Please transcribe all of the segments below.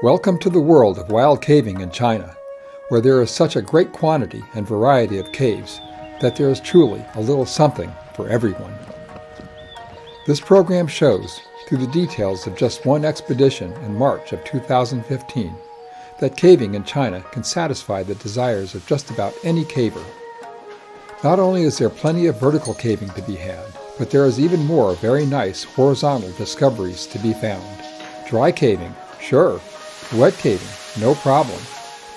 Welcome to the world of wild caving in China, where there is such a great quantity and variety of caves that there is truly a little something for everyone. This program shows, through the details of just one expedition in March of 2015, that caving in China can satisfy the desires of just about any caver. Not only is there plenty of vertical caving to be had, but there is even more very nice horizontal discoveries to be found. Dry caving, sure. Wet caving, no problem.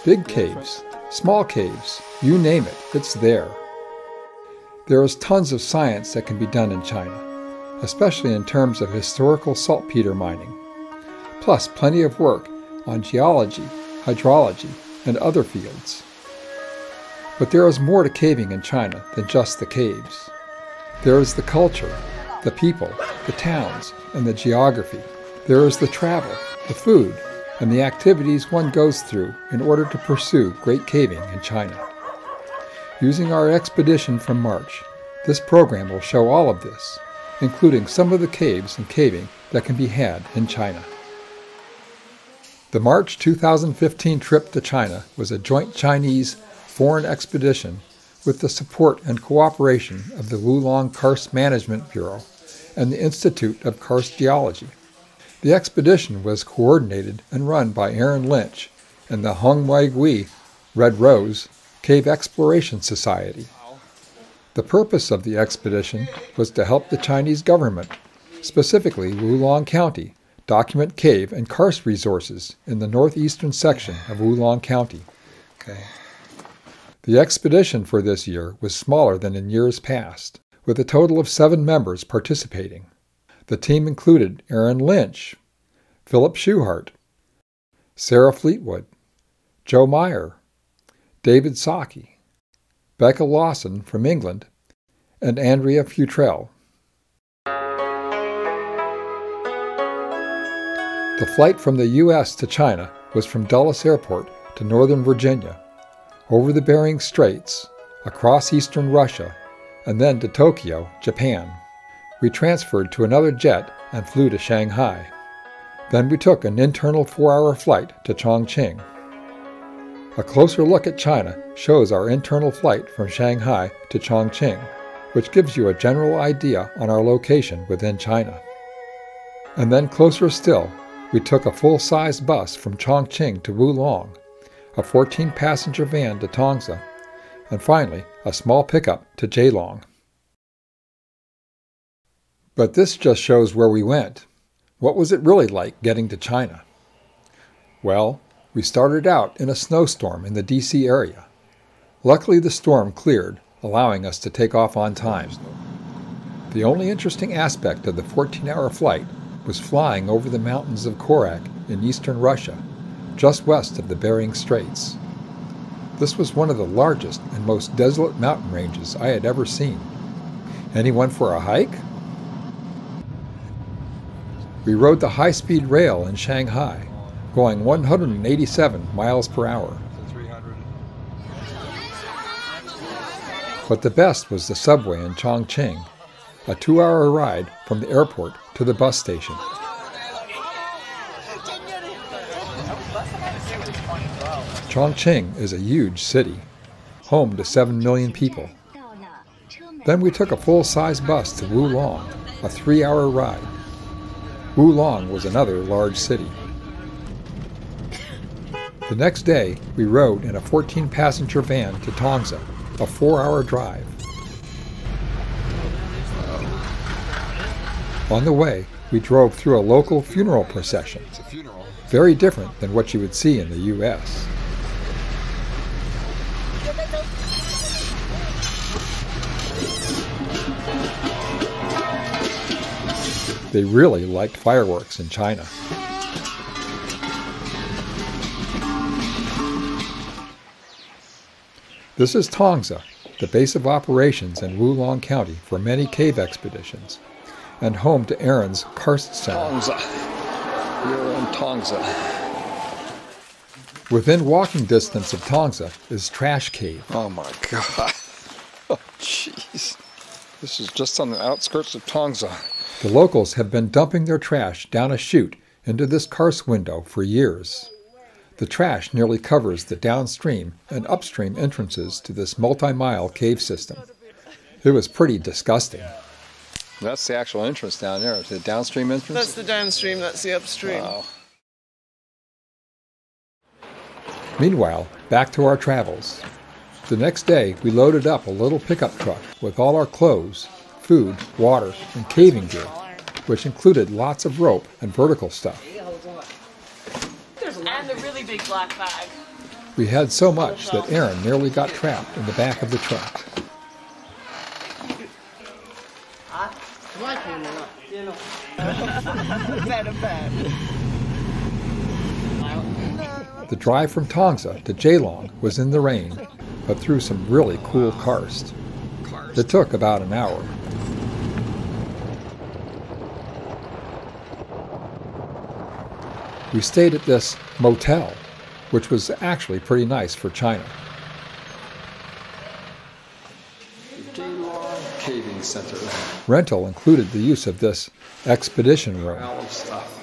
Big caves, small caves, you name it, it's there. There is tons of science that can be done in China, especially in terms of historical saltpeter mining. Plus plenty of work on geology, hydrology, and other fields. But there is more to caving in China than just the caves. There is the culture, the people, the towns, and the geography. There is the travel, the food, and the activities one goes through in order to pursue great caving in China. Using our expedition from March, this program will show all of this, including some of the caves and caving that can be had in China. The March 2015 trip to China was a joint Chinese foreign expedition with the support and cooperation of the Wulong Karst Management Bureau and the Institute of Karst Geology. The expedition was coordinated and run by Aaron Lynch and the Hongwaigui Red Rose Cave Exploration Society. The purpose of the expedition was to help the Chinese government, specifically Wulong County, document cave and karst resources in the northeastern section of Wulong County. The expedition for this year was smaller than in years past, with a total of 7 members participating. The team included Aaron Lynch, Philip Schuhart, Sarah Fleetwood, Joe Meyer, David Socky, Becca Lawson from England, and Andrea Futrell. The flight from the U.S. to China was from Dulles Airport to Northern Virginia, over the Bering Straits, across eastern Russia, and then to Tokyo, Japan. We transferred to another jet and flew to Shanghai. Then we took an internal 4-hour flight to Chongqing. A closer look at China shows our internal flight from Shanghai to Chongqing, which gives you a general idea on our location within China. And then closer still, we took a full-size bus from Chongqing to Wulong, a 14-passenger van to Tongza, and finally a small pickup to Jailong. But this just shows where we went. What was it really like getting to China? Well, we started out in a snowstorm in the D.C. area. Luckily the storm cleared, allowing us to take off on time. The only interesting aspect of the 14-hour flight was flying over the mountains of Korak in eastern Russia, just west of the Bering Straits. This was one of the largest and most desolate mountain ranges I had ever seen. Anyone for a hike? We rode the high-speed rail in Shanghai, going 187 miles per hour. But the best was the subway in Chongqing, a 2-hour ride from the airport to the bus station. Chongqing is a huge city, home to 7 million people. Then we took a full-size bus to Wulong, a 3-hour ride. Wulong was another large city. The next day, we rode in a 14-passenger van to Tongza, a 4-hour drive. On the way, we drove through a local funeral procession, very different than what you would see in the U.S. They really liked fireworks in China. This is Tongza, the base of operations in Wulong County for many cave expeditions, and home to Aaron's Karst Center. Tongza. We're in Tongza. Within walking distance of Tongza is Trash Cave. Oh my God. Oh jeez. This is just on the outskirts of Tongza. The locals have been dumping their trash down a chute into this karst window for years. The trash nearly covers the downstream and upstream entrances to this multi-mile cave system. It was pretty disgusting. That's the actual entrance down there. Is the downstream entrance? That's the downstream, that's the upstream. Wow. Meanwhile, back to our travels. The next day, we loaded up a little pickup truck with all our clothes, food, water, and caving gear, which included lots of rope and vertical stuff. And a really big black bag. We had so much that Aaron nearly got trapped in the back of the truck. The drive from Tongza to Jailong was in the rain, but through some really cool karst. It took about an hour. We stayed at this motel, which was actually pretty nice for China. Jailong Caving Center. Rental included the use of this expedition room. All of stuff.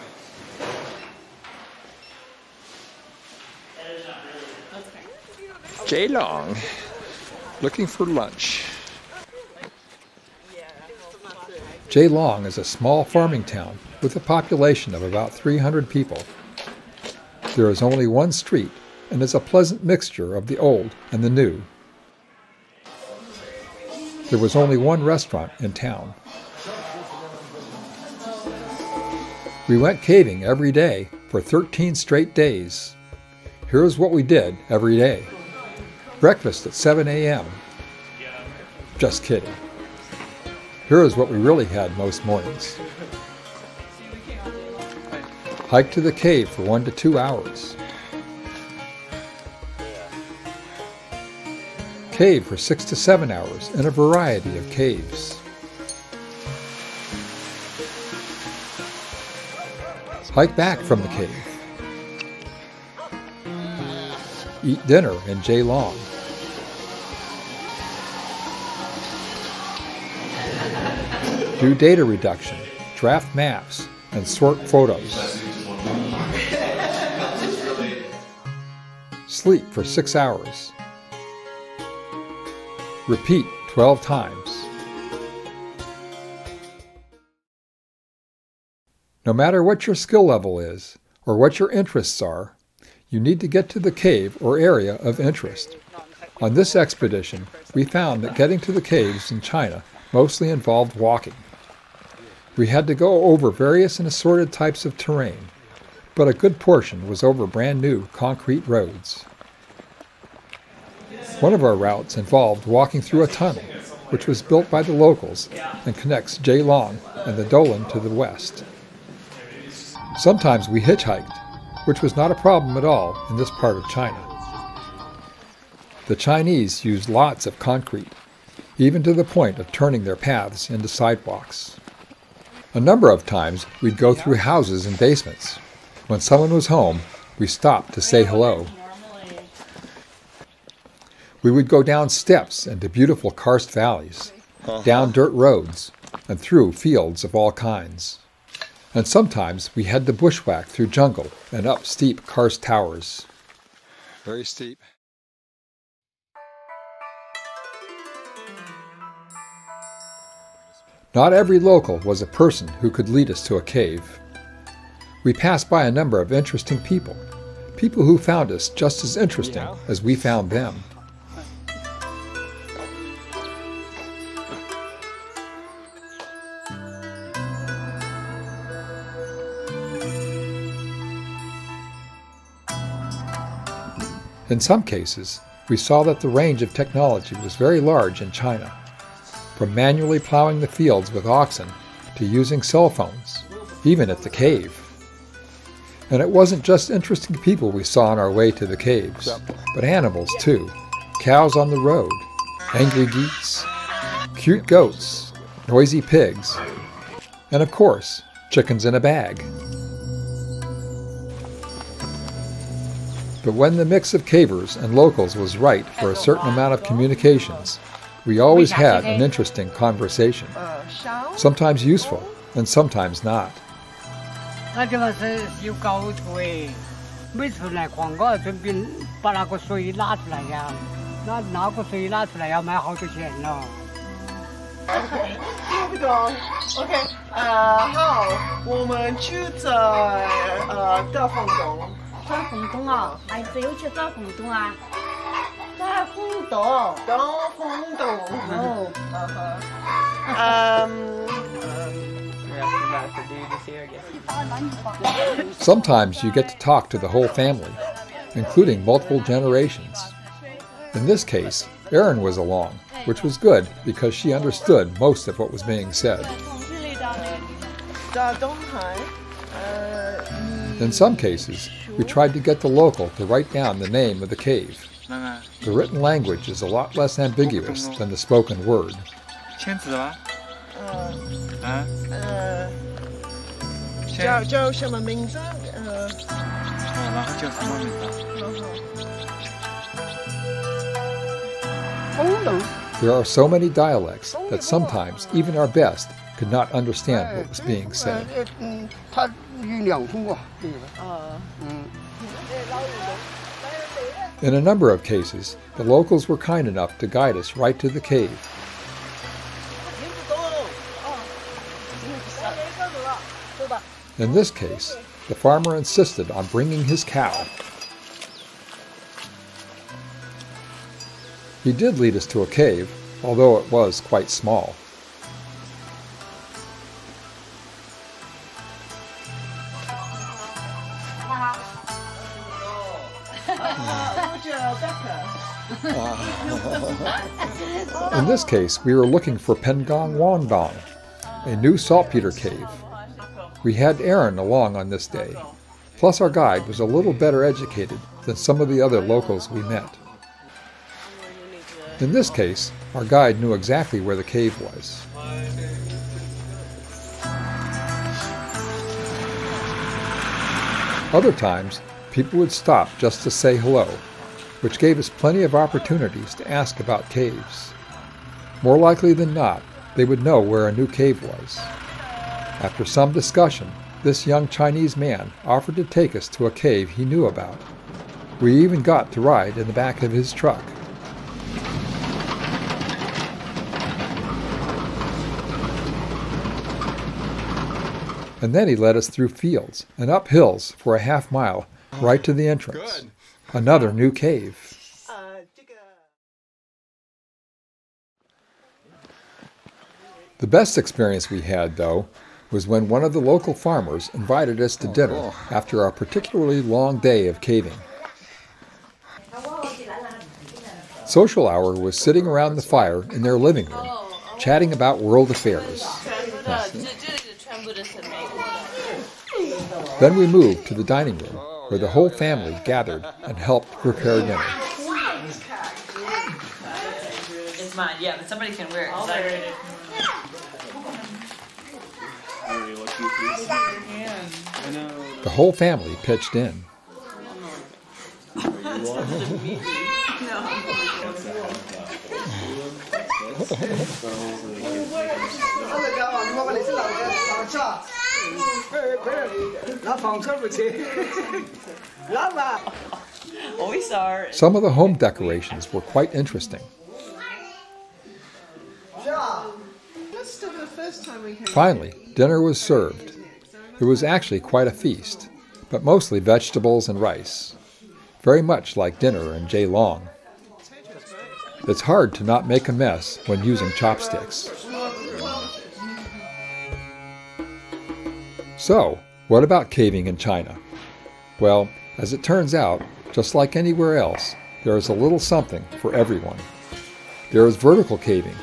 Jailong. Looking for lunch. Jailong is a small farming town with a population of about 300 people. There is only one street, and is a pleasant mixture of the old and the new. There was only one restaurant in town. We went caving every day for 13 straight days. Here's what we did every day. Breakfast at 7 a.m. Just kidding. Here is what we really had most mornings. Hike to the cave for 1 to 2 hours. Cave for 6 to 7 hours in a variety of caves. Hike back from the cave. Eat dinner in Jailong. Do data reduction, draft maps, and sort photos. Sleep for 6 hours. Repeat 12 times. No matter what your skill level is, or what your interests are, you need to get to the cave or area of interest. On this expedition, we found that getting to the caves in China mostly involved walking. We had to go over various and assorted types of terrain, but a good portion was over brand new concrete roads. One of our routes involved walking through a tunnel, which was built by the locals and connects Jailong and the Dolan to the west. Sometimes we hitchhiked, which was not a problem at all in this part of China. The Chinese used lots of concrete, even to the point of turning their paths into sidewalks. A number of times we'd go through houses and basements. When someone was home, we stopped to say hello. We would go down steps into beautiful karst valleys, down dirt roads, and through fields of all kinds. And sometimes we had to bushwhack through jungle and up steep karst towers. Very steep. Not every local was a person who could lead us to a cave. We passed by a number of interesting people who found us just as interesting as we found them. In some cases, we saw that the range of technology was very large in China, from manually plowing the fields with oxen to using cell phones, even at the cave. And it wasn't just interesting people we saw on our way to the caves, but animals too. Cows on the road, angry geese, cute goats, noisy pigs, and of course, chickens in a bag. But when the mix of cavers and locals was right for a certain amount of communications, we always had an interesting conversation, sometimes useful and sometimes not. 没出来矿个准备把那个水拉出来呀，那个水拉出来要卖好多钱了。差不多。OK， 好，我们就在大风洞。大风洞啊，还是有去大风洞啊？大风洞。大风洞。哦。Sometimes you get to talk to the whole family, including multiple generations. In this case, Erin was along, which was good because she understood most of what was being said. In some cases, we tried to get the local to write down the name of the cave. The written language is a lot less ambiguous than the spoken word. There are so many dialects that sometimes even our best could not understand what was being said. In a number of cases, the locals were kind enough to guide us right to the cave. In this case, the farmer insisted on bringing his cow. He did lead us to a cave, although it was quite small. In this case, we were looking for Pengong Wandong, a new saltpeter cave. We had Erin along on this day, plus our guide was a little better educated than some of the other locals we met. In this case, our guide knew exactly where the cave was. Other times, people would stop just to say hello, which gave us plenty of opportunities to ask about caves. More likely than not, they would know where a new cave was. After some discussion, this young Chinese man offered to take us to a cave he knew about. We even got to ride in the back of his truck. And then he led us through fields and up hills for a half mile, right to the entrance. Another new cave. The best experience we had, though, was when one of the local farmers invited us to dinner after a particularly long day of caving. Social hour was sitting around the fire in their living room, chatting about world affairs. Then we moved to the dining room, where the whole family gathered and helped prepare dinner. It's mine, yeah, but somebody can wear it. The whole family pitched in. Some of the home decorations were quite interesting. Finally, dinner was served. It was actually quite a feast, but mostly vegetables and rice. Very much like dinner in Ceylon. It's hard to not make a mess when using chopsticks. So, what about caving in China? Well, as it turns out, just like anywhere else, there is a little something for everyone. There is vertical caving,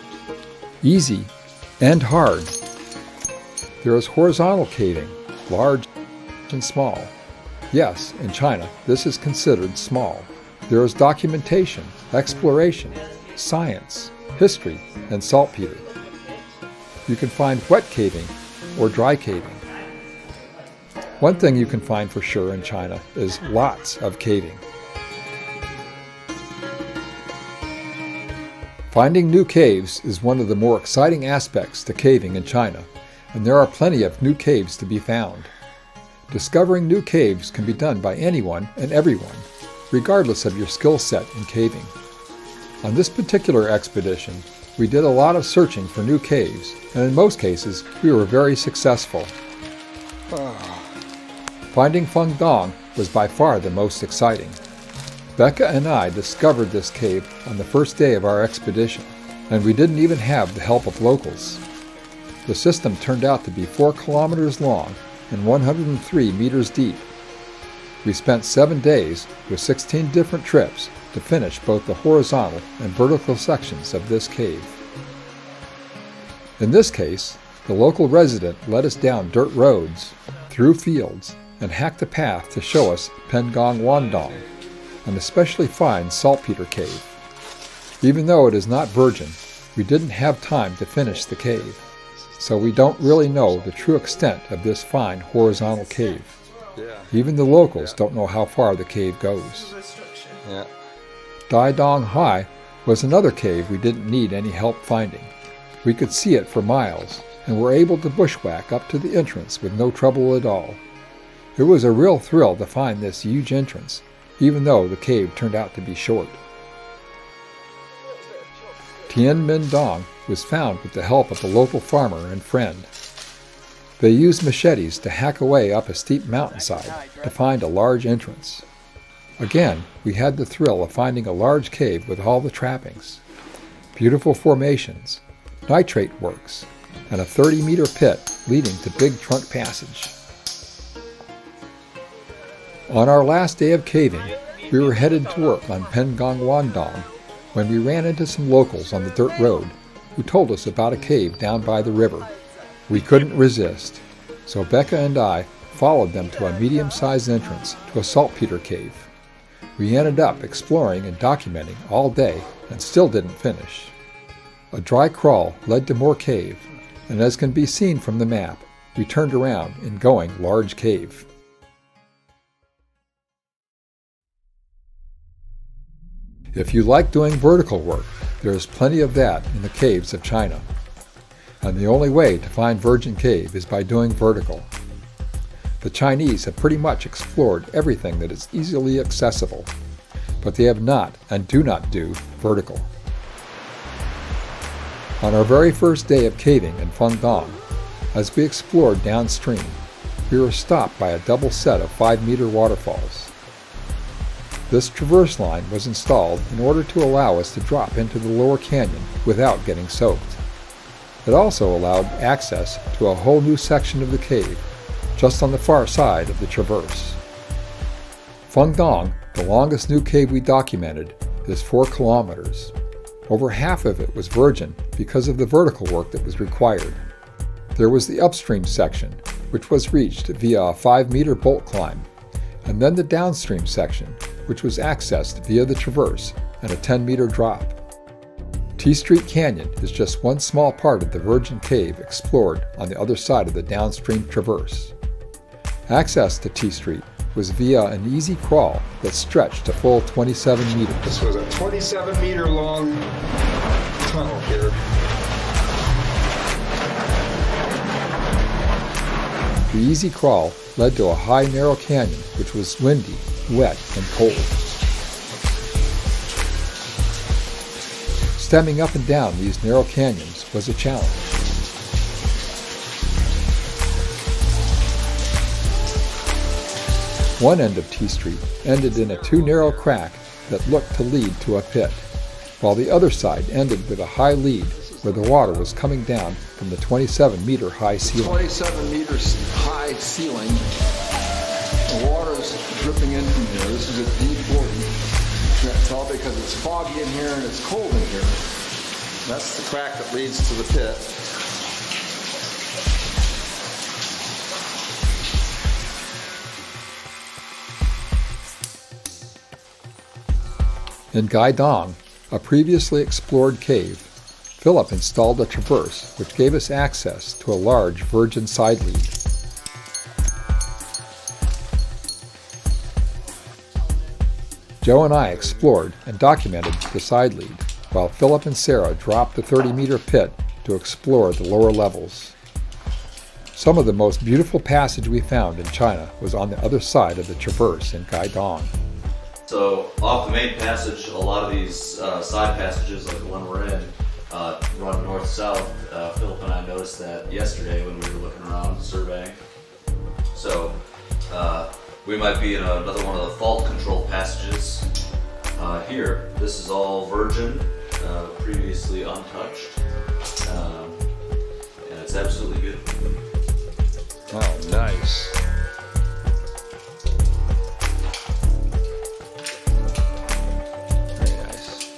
easy and hard. There is horizontal caving, large and small. Yes, in China, this is considered small. There is documentation, exploration, science, history, and saltpeter. You can find wet caving or dry caving. One thing you can find for sure in China is lots of caving. Finding new caves is one of the more exciting aspects to caving in China, and there are plenty of new caves to be found. Discovering new caves can be done by anyone and everyone, regardless of your skill set in caving. On this particular expedition, we did a lot of searching for new caves, and in most cases, we were very successful. Finding Feng Dong was by far the most exciting. Becca and I discovered this cave on the first day of our expedition, and we didn't even have the help of locals. The system turned out to be 4 kilometers long and 103 meters deep. We spent 7 days with 16 different trips to finish both the horizontal and vertical sections of this cave. In this case, the local resident led us down dirt roads, through fields, and hacked a path to show us Pengong Wandong, an especially fine saltpeter cave. Even though it is not virgin, we didn't have time to finish the cave, so we don't really know the true extent of this fine horizontal cave. Even the locals don't know how far the cave goes. Dai Dong Hai was another cave we didn't need any help finding. We could see it for miles, and were able to bushwhack up to the entrance with no trouble at all. It was a real thrill to find this huge entrance, even though the cave turned out to be short. Tien Min Dong was found with the help of a local farmer and friend. They used machetes to hack away up a steep mountainside to find a large entrance. Again, we had the thrill of finding a large cave with all the trappings, beautiful formations, nitrate works, and a 30-meter pit leading to Big Trunk Passage. On our last day of caving, we were headed to work on Pengong Wandong when we ran into some locals on the dirt road who told us about a cave down by the river. We couldn't resist, so Becca and I followed them to a medium-sized entrance to a saltpeter cave. We ended up exploring and documenting all day and still didn't finish. A dry crawl led to more cave, and as can be seen from the map, we turned around in going large cave. If you like doing vertical work, there is plenty of that in the caves of China. And the only way to find Virgin Cave is by doing vertical. The Chinese have pretty much explored everything that is easily accessible, but they have not and do not do vertical. On our very first day of caving in Feng Dong, as we explored downstream, we were stopped by a double set of 5-meter waterfalls. This traverse line was installed in order to allow us to drop into the lower canyon without getting soaked. It also allowed access to a whole new section of the cave, just on the far side of the traverse. Feng Dong, the longest new cave we documented, is 4 kilometers. Over half of it was virgin because of the vertical work that was required. There was the upstream section, which was reached via a 5-meter bolt climb, and then the downstream section, which was accessed via the traverse and a 10-meter drop. T Street Canyon is just one small part of the Virgin Cave explored on the other side of the downstream traverse. Access to T Street was via an easy crawl that stretched a full 27 meters. This was a 27-meter long tunnel here. The easy crawl led to a high, narrow canyon which was windy, wet, and cold. Stemming up and down these narrow canyons was a challenge. One end of T Street ended in a too narrow crack that looked to lead to a pit, while the other side ended with a high lead where the water was coming down from the 27-meter high ceiling. 27 meters high ceiling. The water's dripping in from here. This is at D40. You can't tell because it's foggy in here and it's cold in here. That's the crack that leads to the pit. In Gaidong, a previously explored cave, Philip installed a traverse which gave us access to a large virgin side lead. Joe and I explored and documented the side lead, while Philip and Sarah dropped the 30-meter pit to explore the lower levels. Some of the most beautiful passage we found in China was on the other side of the traverse in Gaidong. So off the main passage, a lot of these side passages, like the one we're in, run north-south. Philip and I noticed that yesterday when we were looking around surveying. So we might be in another one of the fault-controlled passages. Here, this is all virgin, previously untouched, and it's absolutely beautiful. Oh, nice. Very nice.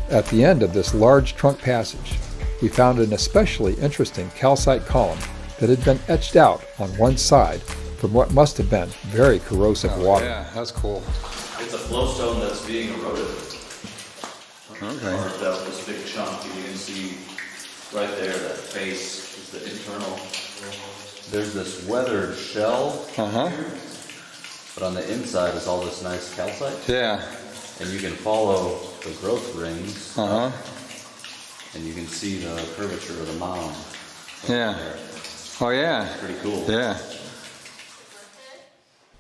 At the end of this large trunk passage, we found an especially interesting calcite column that had been etched out on one side from what must have been very corrosive water. Yeah, that's cool. It's a flowstone that's being eroded. Okay. Carved out this big chunk, and you can see right there that face is the internal. There's this weathered shell here, but on the inside is all this nice calcite. Yeah. And you can follow the growth rings, and you can see the curvature of the mound. Yeah. There. Oh yeah. Pretty cool. Yeah.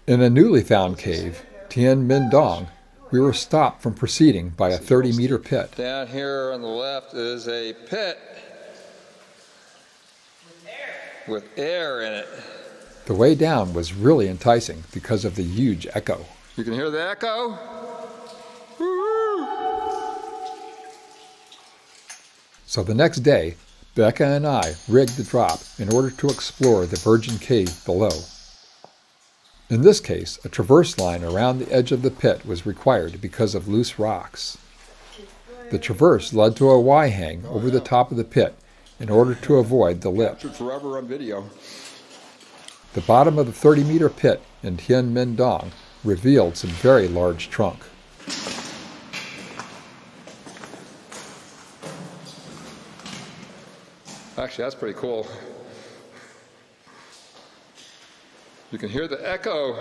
In a newly found cave, Tien Minh Dong, we were stopped from proceeding by a 30-meter pit. Down here on the left is a pit with air in it. The way down was really enticing because of the huge echo. You can hear the echo? Woo-hoo! So the next day, Becca and I rigged the drop in order to explore the virgin cave below. In this case, a traverse line around the edge of the pit was required because of loose rocks. The traverse led to a Y-hang over the top of the pit in order to avoid the lip. Forever on video. The bottom of the 30-meter pit in Tien Minh Dong revealed some very large trunk. Actually, that's pretty cool. You can hear the echo.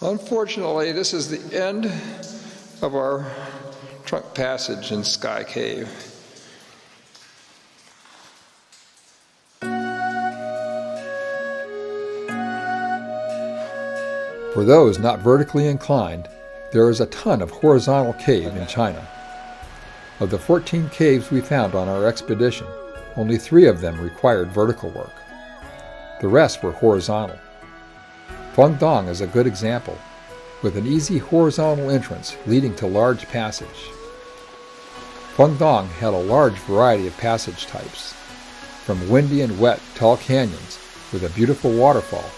Unfortunately, this is the end of our trunk passage in Sky Cave. For those not vertically inclined, there is a ton of horizontal cave in China. Of the 14 caves we found on our expedition, only 3 of them required vertical work. The rest were horizontal. Feng Dong is a good example, with an easy horizontal entrance leading to large passage. Feng Dong had a large variety of passage types, from windy and wet tall canyons with a beautiful waterfall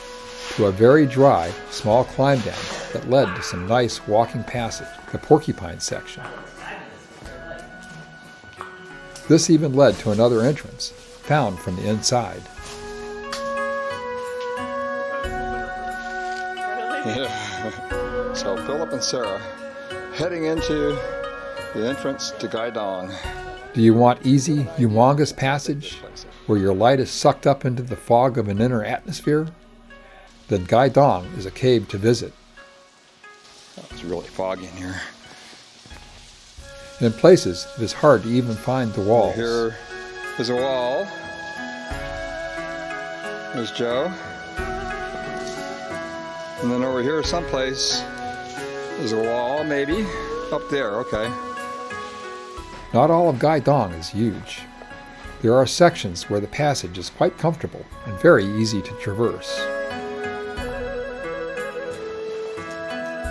to a very dry, small climb down that led to some nice walking passage, the porcupine section. This even led to another entrance, found from the inside. Yeah. So Philip and Sarah heading into the entrance to Gaidong. Do you want easy, humongous passage where your light is sucked up into the fog of an inner atmosphere? Then Gaidong is a cave to visit. Oh, it's really foggy in here. In places, it is hard to even find the walls. Here is a wall. There's Joe. And then over here someplace is a wall, maybe. Up there, okay. Not all of Gaidong is huge. There are sections where the passage is quite comfortable and very easy to traverse.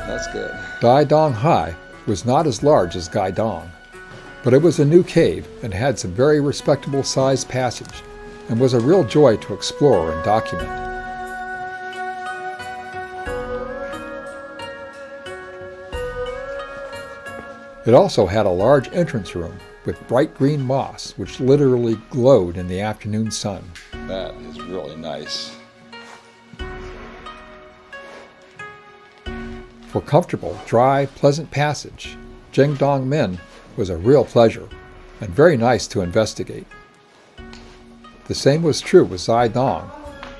That's good. Gaidong High was not as large as Gaidong, but it was a new cave and had some very respectable sized passage and was a real joy to explore and document. It also had a large entrance room with bright green moss which literally glowed in the afternoon sun. That is really nice. For comfortable, dry, pleasant passage, Jingdong Min was a real pleasure and very nice to investigate. The same was true with Zaidong,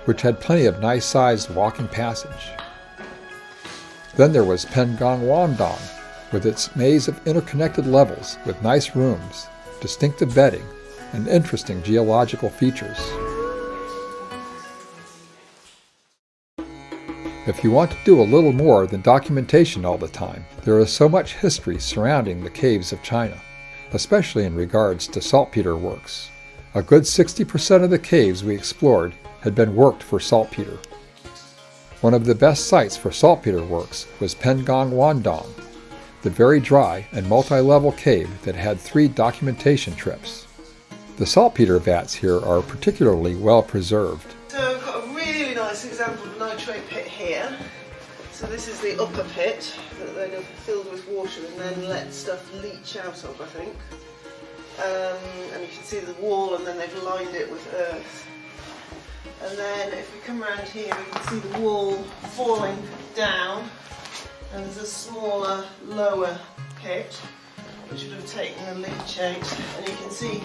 which had plenty of nice-sized walking passage. Then there was Pengong Wandong, with its maze of interconnected levels with nice rooms, distinctive bedding, and interesting geological features. If you want to do a little more than documentation all the time, there is so much history surrounding the caves of China, especially in regards to saltpeter works. A good 60% of the caves we explored had been worked for saltpeter. One of the best sites for saltpeter works was Pengong Wandong, the very dry and multi-level cave that had 3 documentation trips. The saltpeter vats here are particularly well preserved. So I've got a really nice example of a nitrate pit here. So this is the upper pit that they've filled with water and then let stuff leach out of, I think. And you can see the wall, and then they've lined it with earth. And then if we come around here, we can see the wall falling down, and there's a smaller, lower pit which would have taken the leach out, and you can see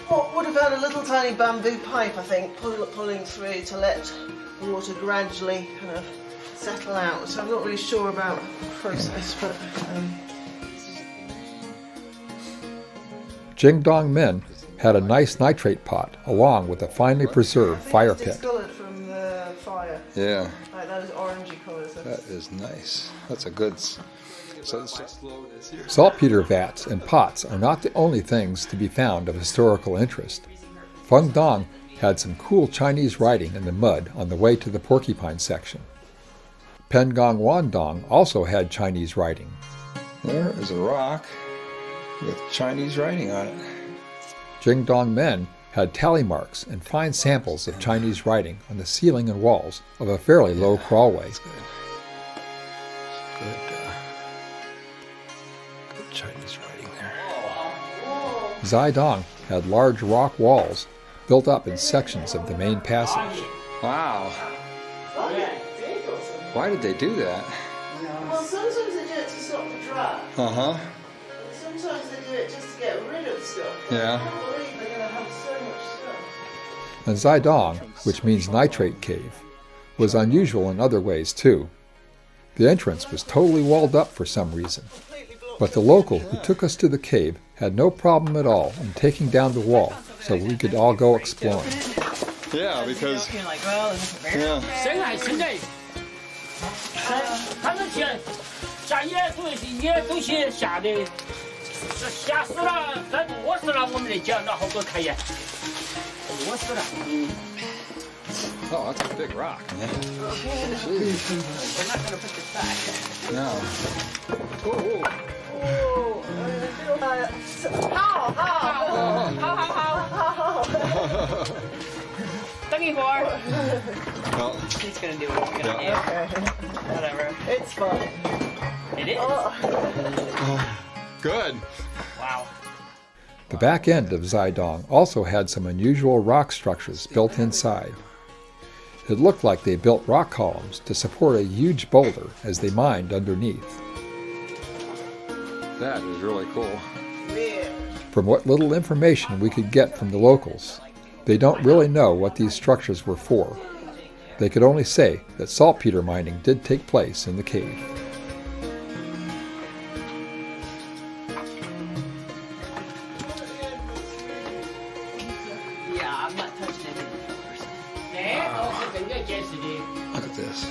what would have had a little tiny bamboo pipe, I think, pulling through to let the water gradually kind of settle out. So I'm not really sure about the process, but Jingdong Men had a nice nitrate pot along with a finely preserved fire pit. Discolored from the fire. Yeah. Like those orangey colours. That is nice. That's a good... Saltpeter vats and pots are not the only things to be found of historical interest. Fengdong had some cool Chinese writing in the mud on the way to the porcupine section. Pengong Wandong also had Chinese writing. There is a rock with Chinese writing on it. Jingdong Men had tally marks and fine samples of Chinese writing on the ceiling and walls of a fairly low crawlway. Good Chinese writing there. Zhaidong had large rock walls built up in sections of the main passage. Wow. Why did they do that? Well, sometimes they do it to stop the drag. Uh-huh. Sometimes they do it just to get rid of stuff. Yeah. I can't believe they're going to have so much stuff. And Zhaidong, which means nitrate cave, was unusual in other ways too. The entrance was totally walled up for some reason, but the local who took us to the cave had no problem at all in taking down the wall so we could all go exploring. Yeah, because... Yeah. 他们下野东西下的，下死了，再饿死了，我们来讲，那好多开眼，饿死了。Oh, that's a big rock, man. We're not gonna put this back. No. Well, he's gonna do what he's gonna do. Whatever. It's fun. It is. Good. Wow. The back end of Zhaidong also had some unusual rock structures built inside. It looked like they built rock columns to support a huge boulder as they mined underneath. That is really cool. From what little information we could get from the locals, they don't really know what these structures were for. They could only say that saltpeter mining did take place in the cave. Yeah, I'm not touching it. Look at this.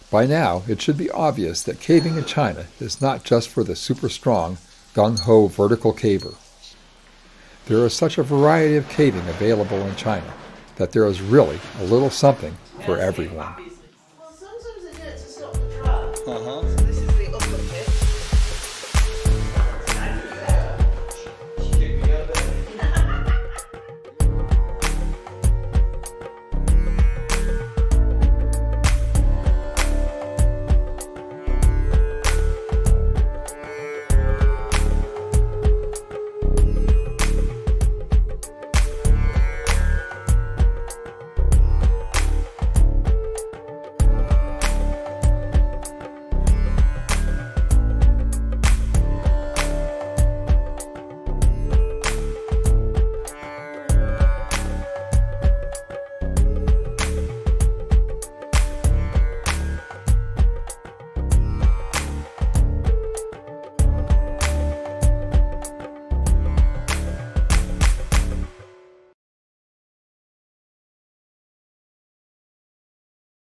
By now, it should be obvious that caving in China is not just for the super strong, gung-ho vertical caver. There is such a variety of caving available in China that there is really a little something for everyone.